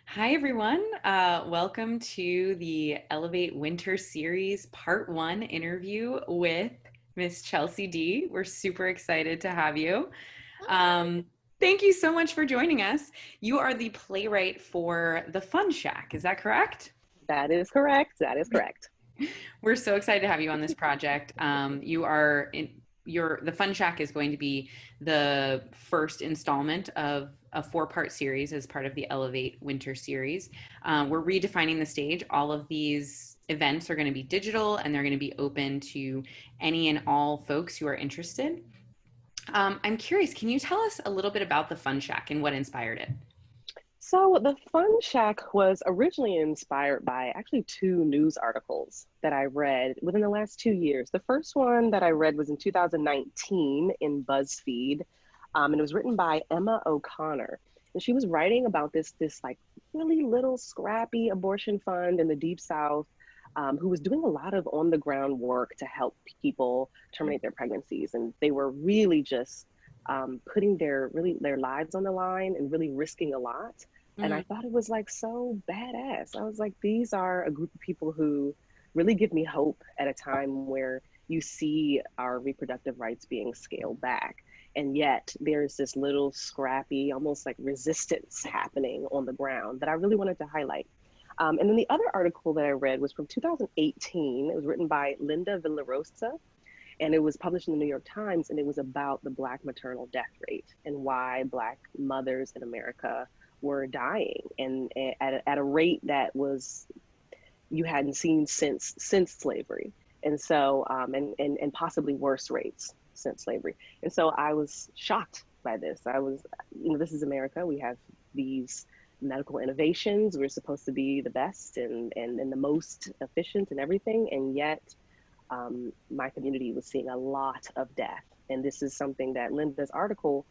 Hi, everyone. Welcome to the Elevate Winter Series Part 1 interview with Miss ChelseaDee. We're super excited to have you. Um, Thank you so much for joining us. You are the playwright for the Fundshack, is that correct? That is correct. That is correct. We're so excited to have you on this project. You are in the Fun Shack is going to be the first installment of a four-part series as part of the Elevate Winter series. We're redefining the stage. All of these events are going to be digital and they're going to be open to any and all folks who are interested. I'm curious, can you tell us a little bit about the Fun Shack and what inspired it? So the Fun Shack was originally inspired by actually two news articles that I read within the last 2 years. The first one that I read was in 2019 in BuzzFeed, and it was written by Emma O'Connor. And she was writing about this like really little scrappy abortion fund in the Deep South, who was doing a lot of on the ground work to help people terminate their pregnancies. And they were really just putting their lives on the line and really risking a lot. And I Mm, thought it was like so badass. I was like, these are a group of people who really give me hope at a time where you see our reproductive rights being scaled back. And yet there's this little scrappy, almost like resistance happening on the ground that I really wanted to highlight. And then the other article that I read was from 2018. It was written by Linda Villarosa, and it was published in the New York Times, and it was about the Black maternal death rate and why Black mothers in America were dying, and at a rate that was you hadn't seen since slavery, and so and possibly worse rates since slavery. And so I was shocked by this. I was, this is America. We have these medical innovations. We're supposed to be the best and the most efficient and everything, and yet my community was seeing a lot of death. And this is something that Linda's article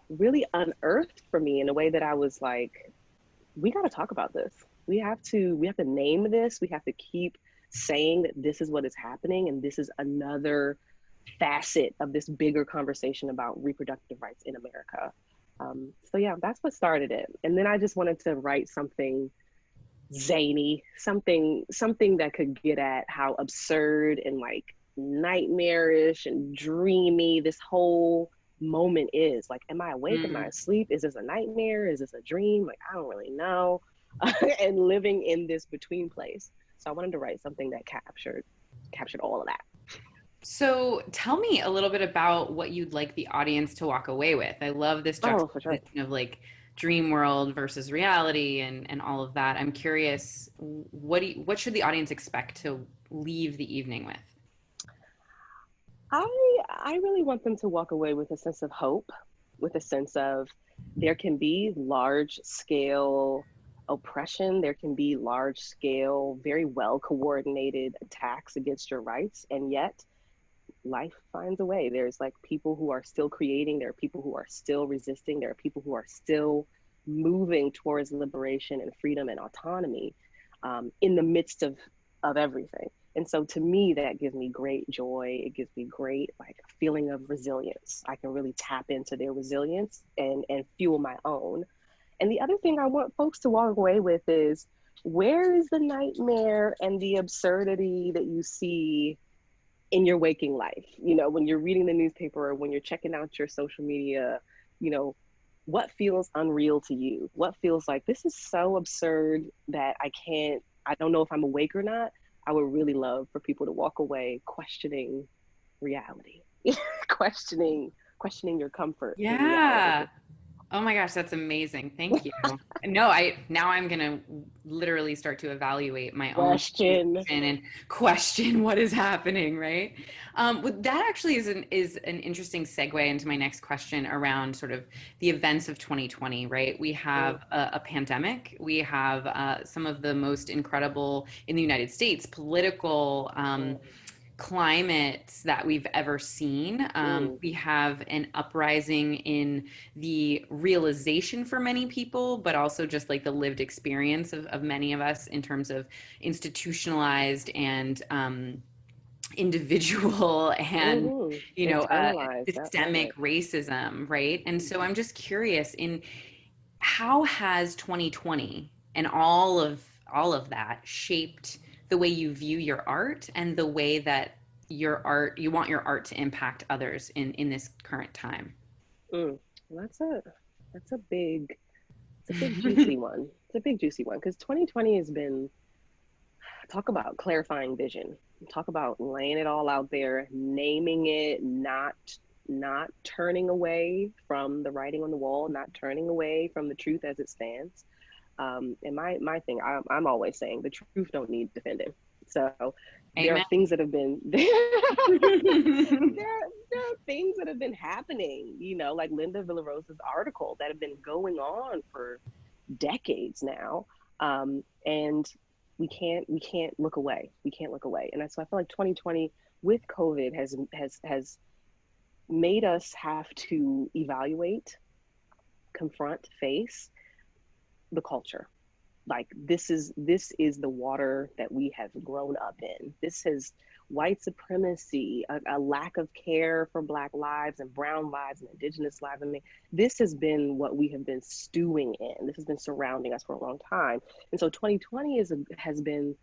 really unearthed for me in a way that I was like, we got to talk about this. We have to name this. We have to keep saying that this is what is happening, and this is another facet of this bigger conversation about reproductive rights in America. So yeah, that's what started it. And then I just wanted to write something zany, something that could get at how absurd and like nightmarish and dreamy this whole moment is. Like, am I awake? Am I mm. asleep? Is this a nightmare? Is this a dream? Like, I don't really know. And living in this between place. So I wanted to write something that captured all of that. So tell me a little bit about what you'd like the audience to walk away with. I love this Oh, for sure. juxtaposition of like dream world versus reality and all of that. I'm curious, what should the audience expect to leave the evening with? I really want them to walk away with a sense of hope, with a sense of there can be large scale oppression, there can be large scale, very well coordinated attacks against your rights, and yet life finds a way. There's like people who are still creating, there are people who are still resisting, there are people who are still moving towards liberation and freedom and autonomy in the midst of everything. And so to me, that gives me great joy. It gives me great like feeling of resilience. I can really tap into their resilience and fuel my own. And the other thing I want folks to walk away with is, where is the nightmare and the absurdity that you see in your waking life? When you're reading the newspaper or when you're checking out your social media, you know, what feels unreal to you? What feels like this is so absurd that I don't know if I'm awake or not. I would really love for people to walk away questioning reality, questioning your comfort in reality. Yeah. Oh my gosh, that's amazing. Thank you. No, I'm gonna literally start to evaluate my own Question. situation and question what is happening, right? That actually is an interesting segue into my next question around sort of the events of 2020, right? We Mm, have a pandemic. We have some of the most incredible in the United States political mm, climates that we've ever seen. mm, We have an uprising in the realization for many people, but also just like the lived experience of many of us in terms of institutionalized and individual and internalized. That's systemic right. racism, right? And so I'm just curious, in how has 2020 and all of that shaped the way you view your art and the way that you want your art to impact others in this current time? Mm. Well, that's a big it's a big juicy one. It's a big juicy one because 2020 has been, talk about clarifying vision. Talk about laying it all out there, naming it, not turning away from the writing on the wall, not turning away from the truth as it stands. And my thing, I'm always saying the truth don't need defending. So there are Amen. things that have been there are things that have been happening, like Linda Villarosa's article that have been going on for decades now. And we can't look away. We can't look away. And so I feel like 2020 with COVID has made us have to evaluate, confront, face the culture. Like this is the water that we have grown up in. This is white supremacy, a lack of care for Black lives and brown lives and indigenous lives. I mean, this has been what we have been stewing in. This has been surrounding us for a long time. And so 2020 has been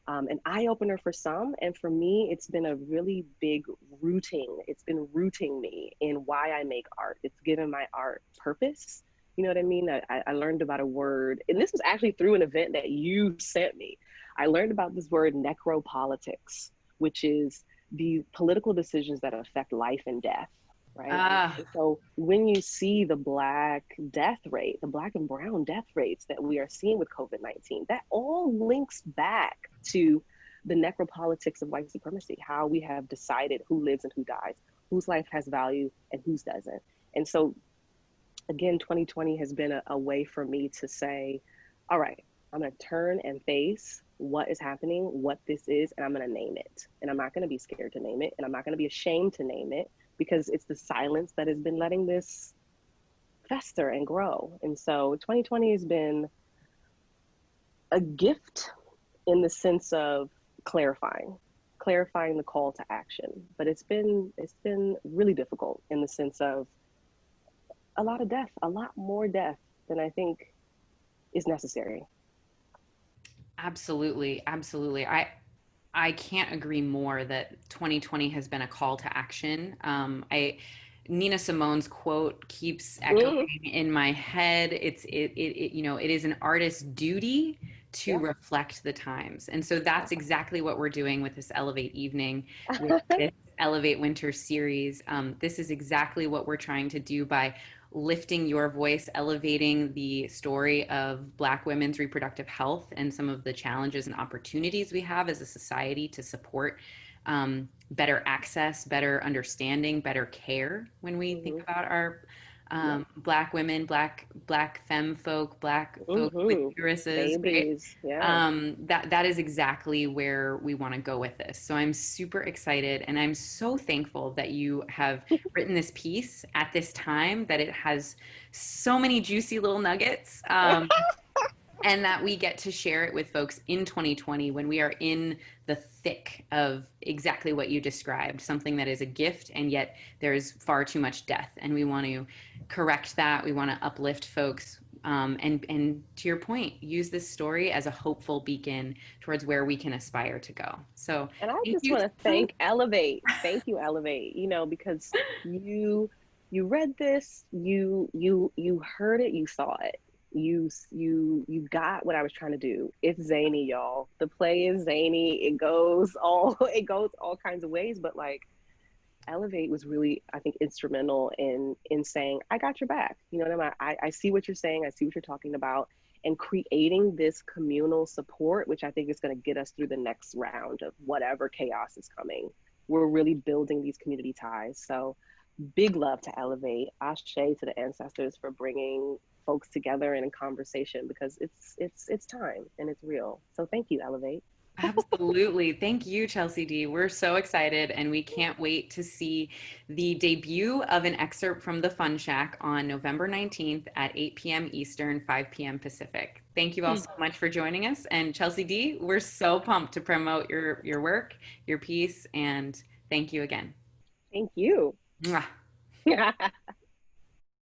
an eye opener for some. And for me, it's been a really big rooting. It's been rooting me in why I make art. It's given my art purpose. You know what I mean? I learned about a word, and this was actually through an event that you sent me. I learned about this word necropolitics, which is the political decisions that affect life and death, right? Ah, So when you see the Black death rate, the Black and brown death rates that we are seeing with COVID-19, that all links back to the necropolitics of white supremacy, how we have decided who lives and who dies, whose life has value and whose doesn't. And so again, 2020 has been a way for me to say, all right, I'm going to turn and face what is happening, what this is, and I'm going to name it. And I'm not going to be scared to name it. And I'm not going to be ashamed to name it because it's the silence that has been letting this fester and grow. And so 2020 has been a gift in the sense of clarifying the call to action. But it's been really difficult in the sense of a lot of death, a lot more death than I think is necessary. absolutely, absolutely. I can't agree more that 2020 has been a call to action. Nina Simone's quote keeps Mm, echoing in my head. It is an artist's duty to yeah. reflect the times. And so that's exactly what we're doing with this Elevate evening, with this Elevate Winter series. This is exactly what we're trying to do by lifting your voice, elevating the story of Black women's reproductive health and some of the challenges and opportunities we have as a society to support better access, better understanding, better care when we think Mm-hmm. about our Yep. Black women, Black femme folk, Black folk with Mm-hmm. uteruses, right? Babies. Yeah. That is exactly where we want to go with this. So I'm super excited, and I'm so thankful that you have written this piece at this time, that it has so many juicy little nuggets. And that we get to share it with folks in 2020 when we are in the thick of exactly what you described, something that is a gift and yet there's far too much death, and we want to correct that. We want to uplift folks, and to your point, use this story as a hopeful beacon towards where we can aspire to go. So And I thank just you want to so. thank Elevate. Thank you, Elevate. Because you read this, you heard it, you saw it. You got what I was trying to do. It's zany, y'all. The play is zany. It goes all kinds of ways, but like Elevate was really, I think, instrumental in saying, I got your back. You know what I mean? I see what you're saying, I see what you're talking about, and creating this communal support, which I think is going to get us through the next round of whatever chaos is coming. We're really building these community ties. So big love to Elevate. Ashe to the ancestors for bringing folks together and in conversation, because it's time and it's real. So thank you, Elevate. Absolutely. Thank you, ChelseaDee. We're so excited, and we can't wait to see the debut of an excerpt from the Fundshack on November 19th at 8 p.m. Eastern, 5 p.m. Pacific. Thank you all so much for joining us. And ChelseaDee, we're so pumped to promote your work, your piece, and thank you again. Thank you. Mwah.